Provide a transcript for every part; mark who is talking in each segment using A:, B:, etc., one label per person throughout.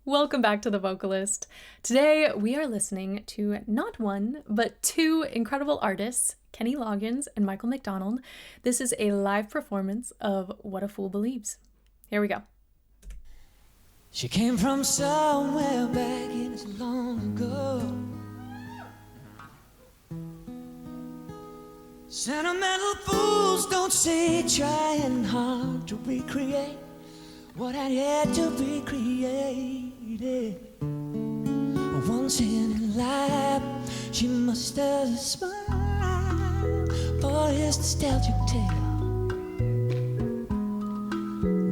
A: Welcome back to The Vocalist. Today we are listening to not one, but two incredible artists, Kenny Loggins and Michael McDonald. This is a live performance of What a Fool Believes. Here we go.
B: She came from somewhere back in as long ago. Sentimental fools don't say trying hard to recreate what I had to be created. Once in life, she must have smiled for his nostalgic tale.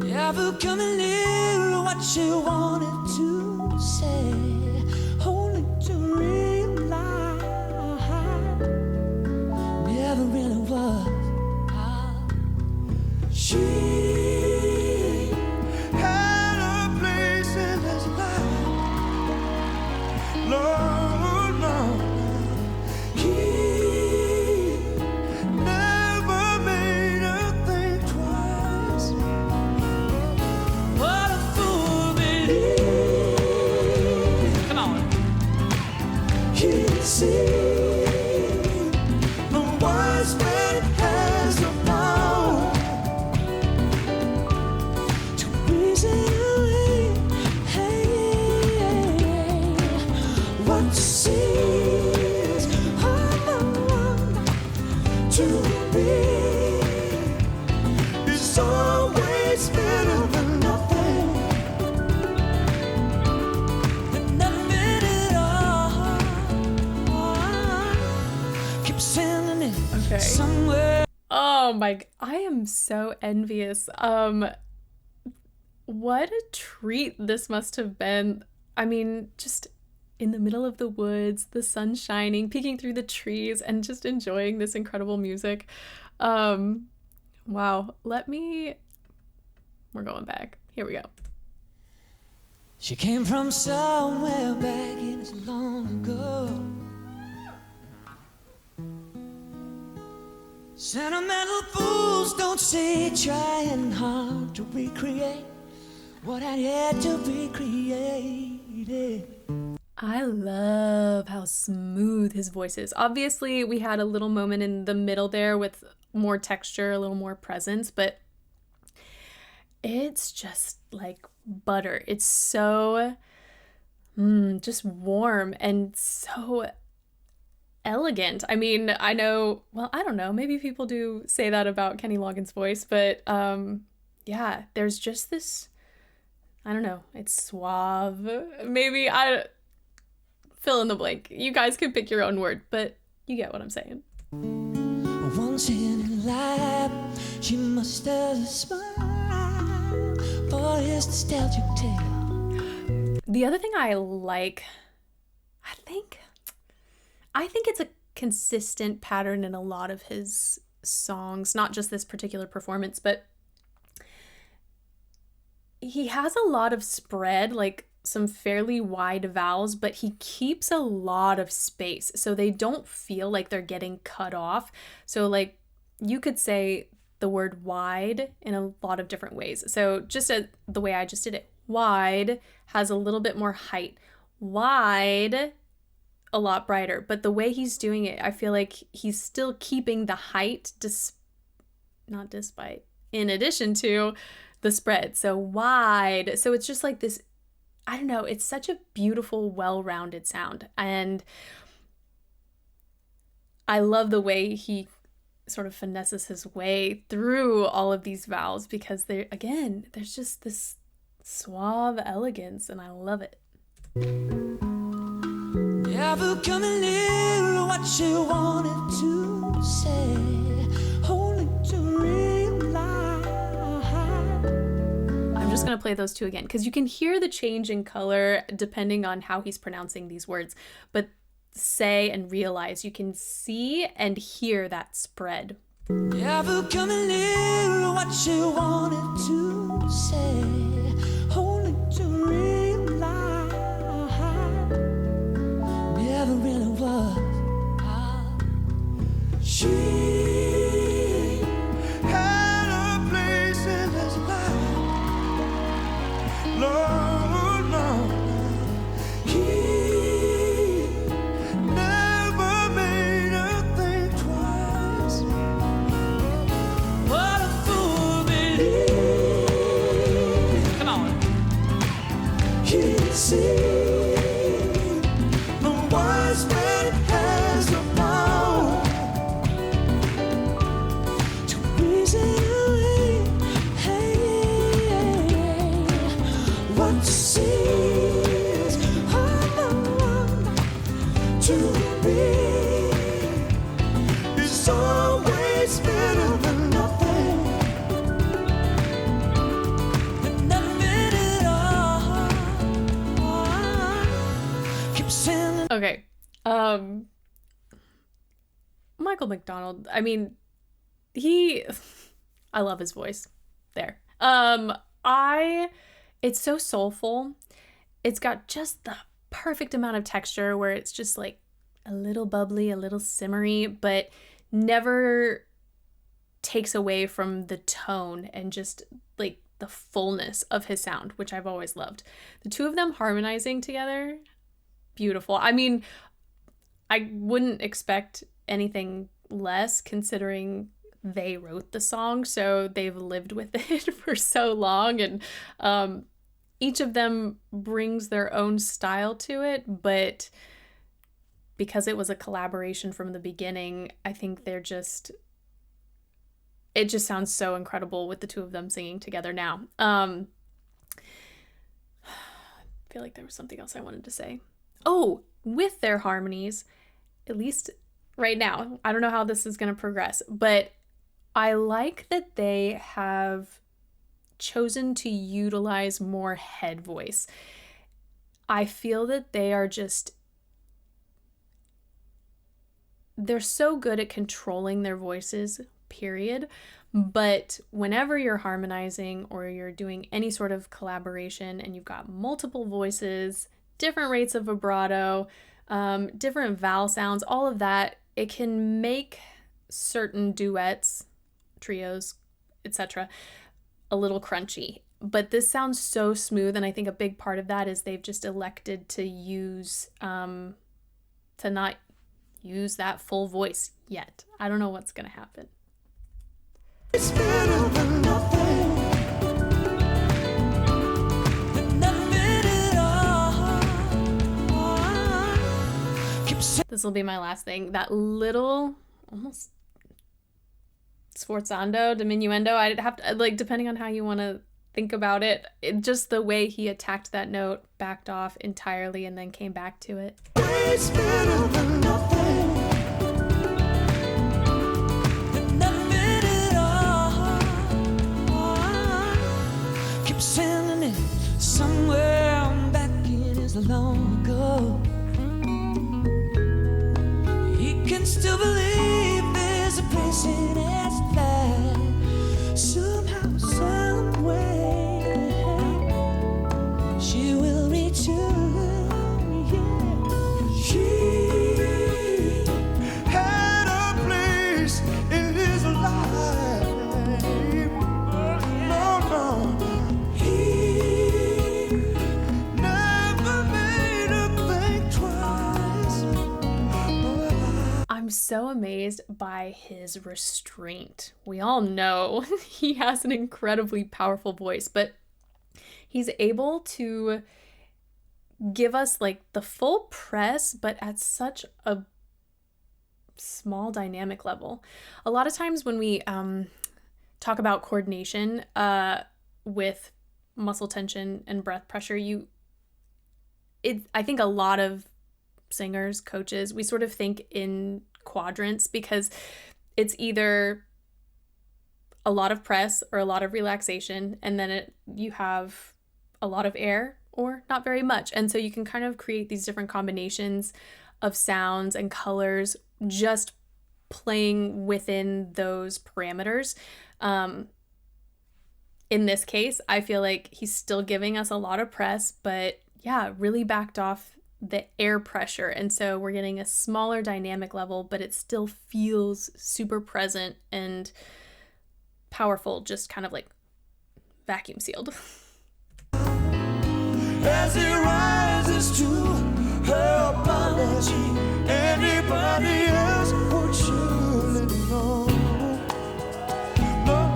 B: Never coming near what she wanted to say, only to realize never really was. She had a place in his life. Lord, Lord, he never made her think twice. What a fool believes.
A: Come on.
B: He sees the wise man has a power to reason away. Hey, what she sees, I'm the one to be. It's always better than nothing. Than nothing at all. Keep sending it
A: Okay.
B: somewhere.
A: Oh my, I am so envious. What a treat this must have been. I mean, just in the middle of the woods, the sun shining, peeking through the trees, and just enjoying this incredible music. Wow. We're going back. Here we go.
B: She came from somewhere back in as long ago. Sentimental fools don't say trying hard to recreate what I had to be created.
A: I love how smooth his voice is. Obviously, we had a little moment in the middle there with more texture, a little more presence, but it's just like butter. It's so just warm and so elegant. I mean, I don't know, maybe people do say that about Kenny Loggins' voice, but yeah, there's just this, I don't know, it's suave. Maybe fill in the blank. You guys can pick your own word, but you get what I'm saying.
B: Once in life, she must have smiled for his nostalgic tale.
A: The other thing I like, I think it's a consistent pattern in a lot of his songs, not just this particular performance, but he has a lot of spread, like some fairly wide vowels, but he keeps a lot of space so they don't feel like they're getting cut off. So like you could say the word wide in a lot of different ways. So just the way I just did it, wide has a little bit more height. Wide, a lot brighter, but the way he's doing it, I feel like he's still keeping the height in addition to the spread. So wide. So it's just like this, I don't know, it's such a beautiful, well-rounded sound. And I love the way he sort of finesses his way through all of these vowels because there's just this suave elegance and I love it.
B: Never coming near what she wanted to say, only to realize.
A: I'm just going to play those two again because you can hear the change in color depending on how he's pronouncing these words. But say and realize, you can see and hear that spread.
B: Never coming near what she wanted to say, only to realize never really was. She had a place in his life. Lord, Lord, You see, the wise man has a power to reason away. Hey, what you see is to be is always better than nothing. Than nothing at all. Keep singing.
A: Okay. Michael McDonald, I mean, I love his voice. There. It's so soulful. It's got just the perfect amount of texture where it's just like a little bubbly, a little simmery, but never takes away from the tone and just like the fullness of his sound, which I've always loved. The two of them harmonizing together, beautiful. I mean, I wouldn't expect anything less considering they wrote the song, so they've lived with it for so long, and each of them brings their own style to it, but because it was a collaboration from the beginning, I think it just sounds so incredible with the two of them singing together now. I feel like there was something else I wanted to say. Oh, with their harmonies, at least right now, I don't know how this is going to progress, but I like that they have chosen to utilize more head voice. I feel that they're so good at controlling their voices, period. But whenever you're harmonizing or you're doing any sort of collaboration and you've got multiple voices, different rates of vibrato, different vowel sounds, all of that, it can make certain duets, trios, etc., a little crunchy. But this sounds so smooth, and I think a big part of that is they've just elected to not use that full voice yet. I don't know what's gonna happen.
B: It's better than nothing. Nothing at all.
A: This will be my last thing. That little, almost sforzando, diminuendo, I'd have to, like, depending on how you want to think about it, just the way he attacked that note, backed off entirely, and then came back to it.
B: It's better than nothing. Nothing at all. Keep sending it somewhere back in his long ago. He can still believe there's a place in his life. Somehow, some way, she will return. Yeah. She had a place in his life. No, he never made her think twice.
A: I'm so amazed by his restraint. We all know he has an incredibly powerful voice, but he's able to give us like the full press, but at such a small dynamic level. A lot of times when we talk about coordination with muscle tension and breath pressure, I think a lot of singers, coaches, we sort of think in quadrants because it's either a lot of press or a lot of relaxation, and then you have a lot of air or not very much. And so you can kind of create these different combinations of sounds and colors just playing within those parameters. In this case, I feel like he's still giving us a lot of press, but yeah, really backed off the air pressure. And so we're getting a smaller dynamic level, but it still feels super present and powerful, just kind of like vacuum sealed.
B: As it rises to her apology, anybody else would surely know. No,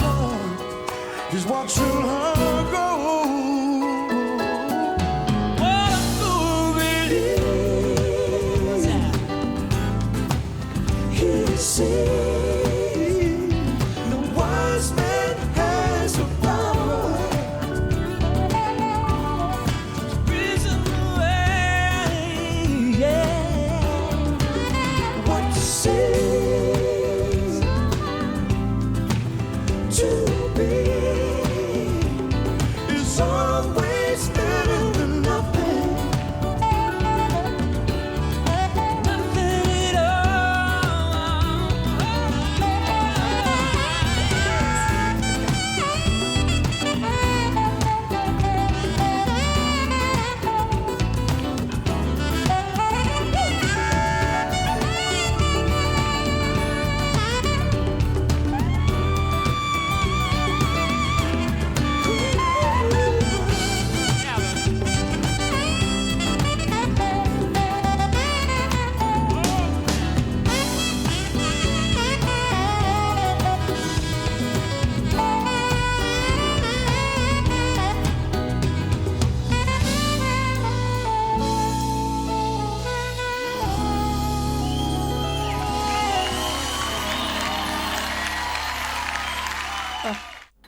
B: just watching her go.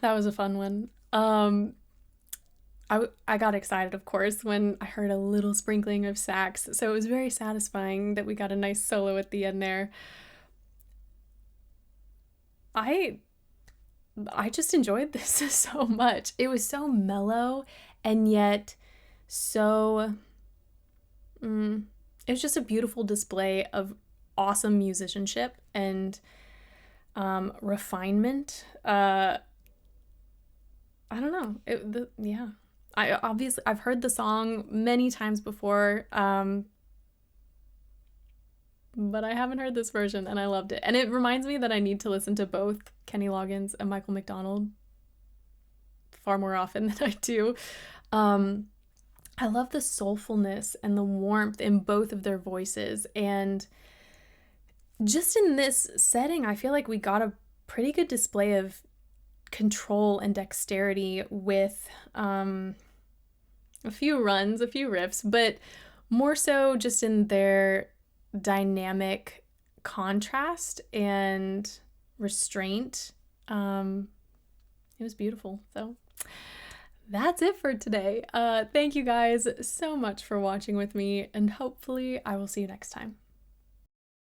A: That was a fun one. I got excited, of course, when I heard a little sprinkling of sax. So it was very satisfying that we got a nice solo at the end there. I I just enjoyed this so much. It was so mellow and yet so it was just a beautiful display of awesome musicianship and refinement. I don't know. Yeah. I've heard the song many times before, but I haven't heard this version and I loved it. And it reminds me that I need to listen to both Kenny Loggins and Michael McDonald far more often than I do. I love the soulfulness and the warmth in both of their voices. And just in this setting, I feel like we got a pretty good display of control and dexterity with a few runs, a few riffs, but more so just in their dynamic contrast and restraint. It was beautiful. So that's it for today. Thank you guys so much for watching with me, and hopefully I will see you next time.